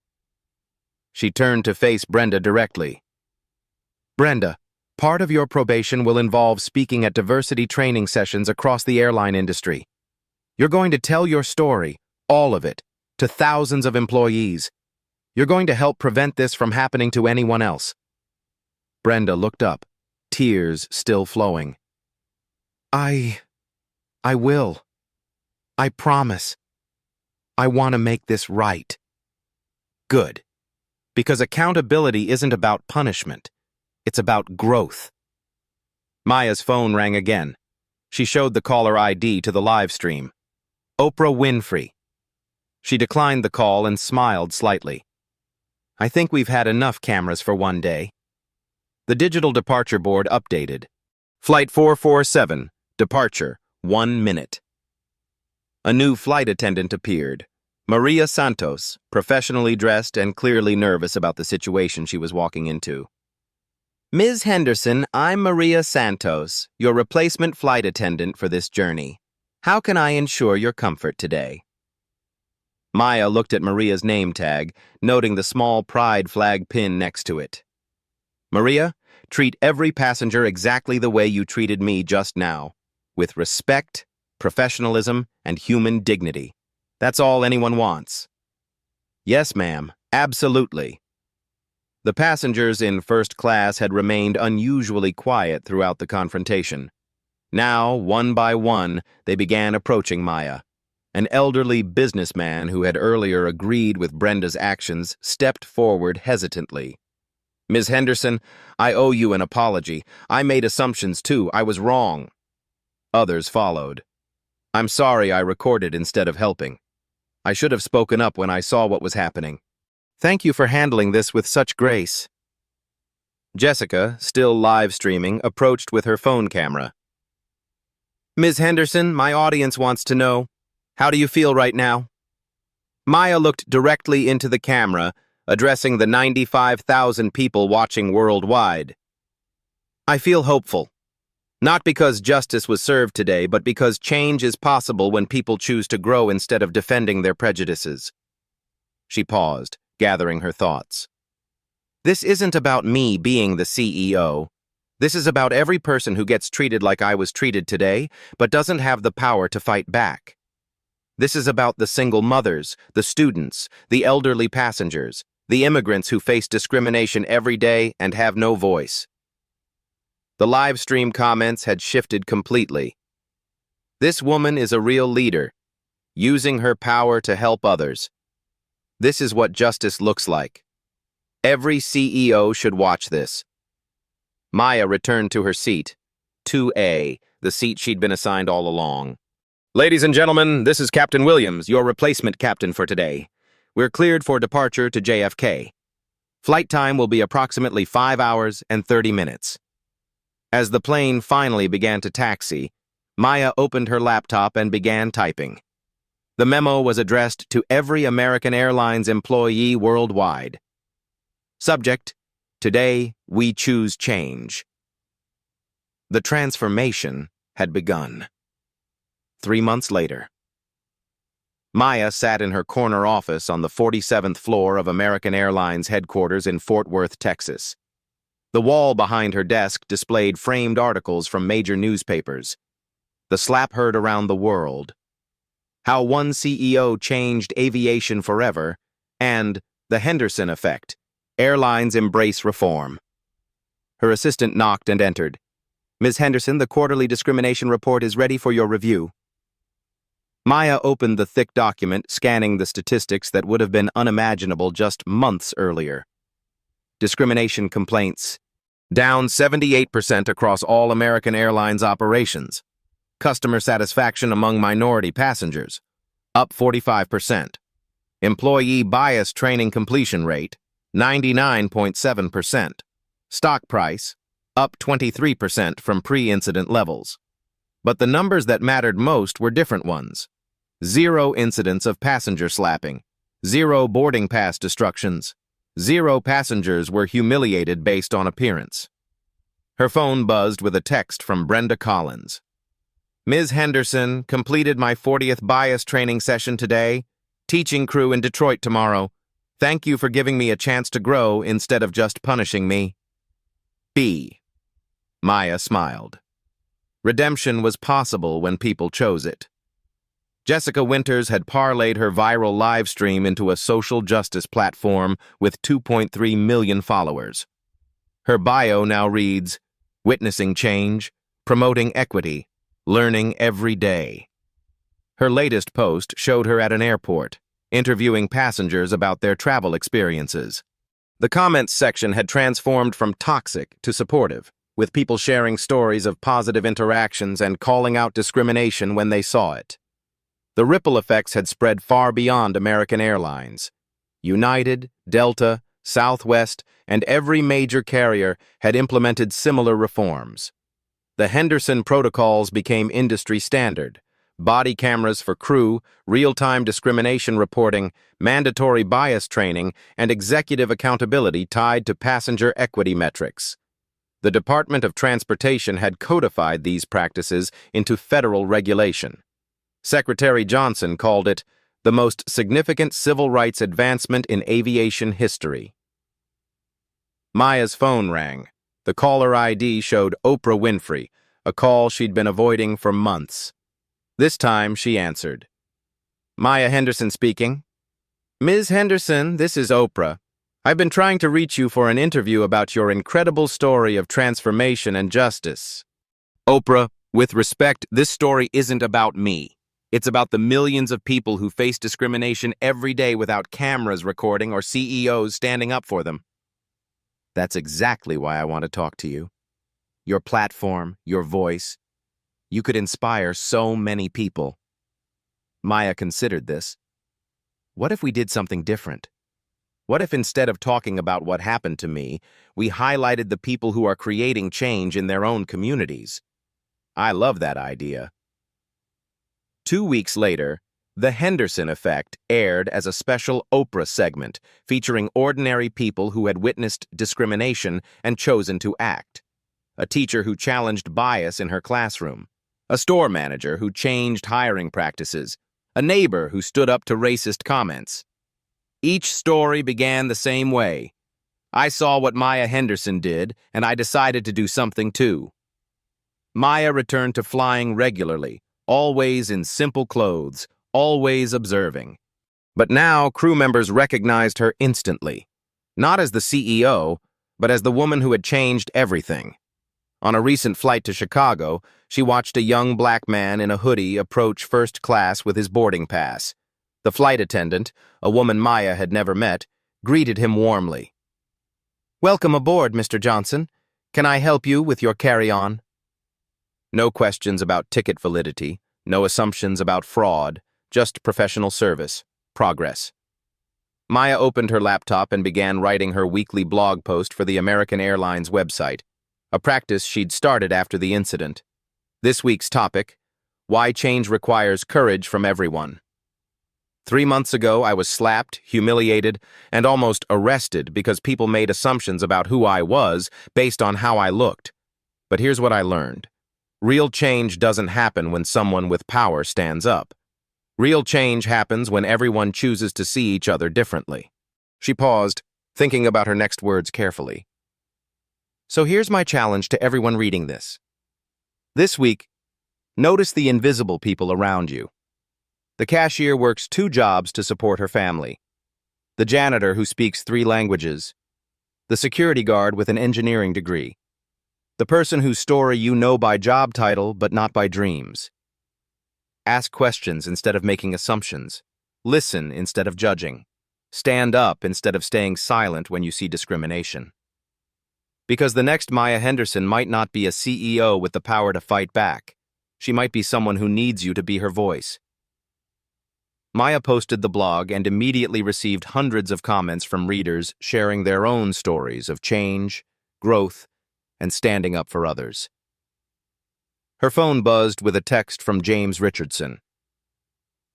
She turned to face Brenda directly. "Brenda, part of your probation will involve speaking at diversity training sessions across the airline industry. You're going to tell your story, all of it, to thousands of employees. You're going to help prevent this from happening to anyone else. Brenda looked up, tears still flowing. I will. I promise. I want to make this right. Good. Because accountability isn't about punishment. It's about growth. Maya's phone rang again. She showed the caller ID to the live stream. Oprah Winfrey. She declined the call and smiled slightly. I think we've had enough cameras for one day. The digital departure board updated. Flight 447, departure, 1 minute. A new flight attendant appeared. Maria Santos, professionally dressed and clearly nervous about the situation she was walking into. Ms. Henderson, I'm Maria Santos, your replacement flight attendant for this journey. How can I ensure your comfort today? Maya looked at Maria's name tag, noting the small pride flag pin next to it. Maria, treat every passenger exactly the way you treated me just now, with respect, professionalism, and human dignity. That's all anyone wants. Yes, ma'am, absolutely. The passengers in first class had remained unusually quiet throughout the confrontation. Now, one by one, they began approaching Maya. An elderly businessman who had earlier agreed with Brenda's actions stepped forward hesitantly. Ms. Henderson, I owe you an apology. I made assumptions too. I was wrong. Others followed. I'm sorry I recorded instead of helping. I should have spoken up when I saw what was happening. Thank you for handling this with such grace. Jessica, still live streaming, approached with her phone camera. Ms. Henderson, my audience wants to know, how do you feel right now? Maya looked directly into the camera, addressing the 95,000 people watching worldwide. I feel hopeful. Not because justice was served today, but because change is possible when people choose to grow instead of defending their prejudices. She paused, gathering her thoughts. This isn't about me being the CEO. This is about every person who gets treated like I was treated today, but doesn't have the power to fight back. This is about the single mothers, the students, the elderly passengers, the immigrants who face discrimination every day and have no voice. The live stream comments had shifted completely. This woman is a real leader, using her power to help others. This is what justice looks like. Every CEO should watch this. Maya returned to her seat, 2A, the seat she'd been assigned all along. Ladies and gentlemen, this is Captain Williams, your replacement captain for today. We're cleared for departure to JFK. Flight time will be approximately 5 hours and 30 minutes. As the plane finally began to taxi, Maya opened her laptop and began typing. The memo was addressed to every American Airlines employee worldwide. Subject: Today, we choose change. The transformation had begun. 3 months later. Maya sat in her corner office on the 47th floor of American Airlines headquarters in Fort Worth, Texas. The wall behind her desk displayed framed articles from major newspapers. The slap heard around the world. How one CEO changed aviation forever, and the Henderson effect. Airlines embrace reform. Her assistant knocked and entered. Ms. Henderson, the quarterly discrimination report is ready for your review. Maya opened the thick document, scanning the statistics that would have been unimaginable just months earlier. Discrimination complaints. Down 78% across all American Airlines operations. Customer satisfaction among minority passengers. Up 45%. Employee bias training completion rate. 99.7%. Stock price, up 23% from pre-incident levels. But the numbers that mattered most were different ones. 0 incidents of passenger slapping, 0 boarding pass destructions, 0 passengers were humiliated based on appearance. Her phone buzzed with a text from Brenda Collins. Ms. Henderson, completed my 40th bias training session today. Teaching crew in Detroit tomorrow. Thank you for giving me a chance to grow instead of just punishing me. B. Maya smiled. Redemption was possible when people chose it. Jessica Winters had parlayed her viral live stream into a social justice platform with 2.3 million followers. Her bio now reads, "Witnessing change, promoting equity, learning every day." Her latest post showed her at an airport, interviewing passengers about their travel experiences. The comments section had transformed from toxic to supportive, with people sharing stories of positive interactions and calling out discrimination when they saw it. The ripple effects had spread far beyond American Airlines. United, Delta, Southwest, and every major carrier had implemented similar reforms. The Henderson protocols became industry standard. Body cameras for crew, real-time discrimination reporting, mandatory bias training, and executive accountability tied to passenger equity metrics. The Department of Transportation had codified these practices into federal regulation. Secretary Johnson called it the most significant civil rights advancement in aviation history. Maya's phone rang. The caller ID showed Oprah Winfrey, a call she'd been avoiding for months. This time, she answered. "Maya Henderson speaking." "Ms. Henderson, this is Oprah. I've been trying to reach you for an interview about your incredible story of transformation and justice." "Oprah, with respect, this story isn't about me. It's about the millions of people who face discrimination every day without cameras recording or CEOs standing up for them." "That's exactly why I want to talk to you. Your platform, your voice. You could inspire so many people." Maya considered this. What if we did something different? What if instead of talking about what happened to me, we highlighted the people who are creating change in their own communities? I love that idea. 2 weeks later, The Henderson Effect aired as a special Oprah segment featuring ordinary people who had witnessed discrimination and chosen to act. A teacher who challenged bias in her classroom. A store manager who changed hiring practices. A neighbor who stood up to racist comments. Each story began the same way. I saw what Maya Henderson did, and I decided to do something too. Maya returned to flying regularly, always in simple clothes, always observing. But now crew members recognized her instantly, not as the CEO, but as the woman who had changed everything. On a recent flight to Chicago, she watched a young black man in a hoodie approach first class with his boarding pass. The flight attendant, a woman Maya had never met, greeted him warmly. "Welcome aboard, Mr. Johnson. Can I help you with your carry-on?" No questions about ticket validity, no assumptions about fraud, just professional service, progress. Maya opened her laptop and began writing her weekly blog post for the American Airlines website, a practice she'd started after the incident. This week's topic: why change requires courage from everyone. 3 months ago, I was slapped, humiliated, and almost arrested because people made assumptions about who I was based on how I looked. But here's what I learned. Real change doesn't happen when someone with power stands up. Real change happens when everyone chooses to see each other differently. She paused, thinking about her next words carefully. So here's my challenge to everyone reading this. This week, notice the invisible people around you. The cashier works 2 jobs to support her family. The janitor who speaks 3 languages. The security guard with an engineering degree. The person whose story you know by job title but not by dreams. Ask questions instead of making assumptions. Listen instead of judging. Stand up instead of staying silent when you see discrimination. Because the next Maya Henderson might not be a CEO with the power to fight back. She might be someone who needs you to be her voice. Maya posted the blog and immediately received hundreds of comments from readers sharing their own stories of change, growth, and standing up for others. Her phone buzzed with a text from James Richardson.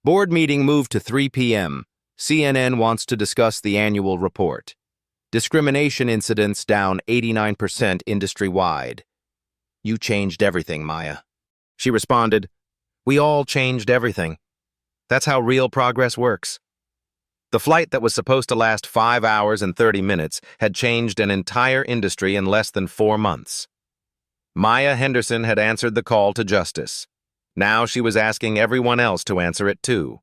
Board meeting moved to 3 p.m. CNN wants to discuss the annual report. Discrimination incidents down 89% industry-wide. You changed everything, Maya. She responded, "We all changed everything. That's how real progress works." The flight that was supposed to last 5 hours and 30 minutes had changed an entire industry in less than 4 months. Maya Henderson had answered the call to justice. Now she was asking everyone else to answer it too.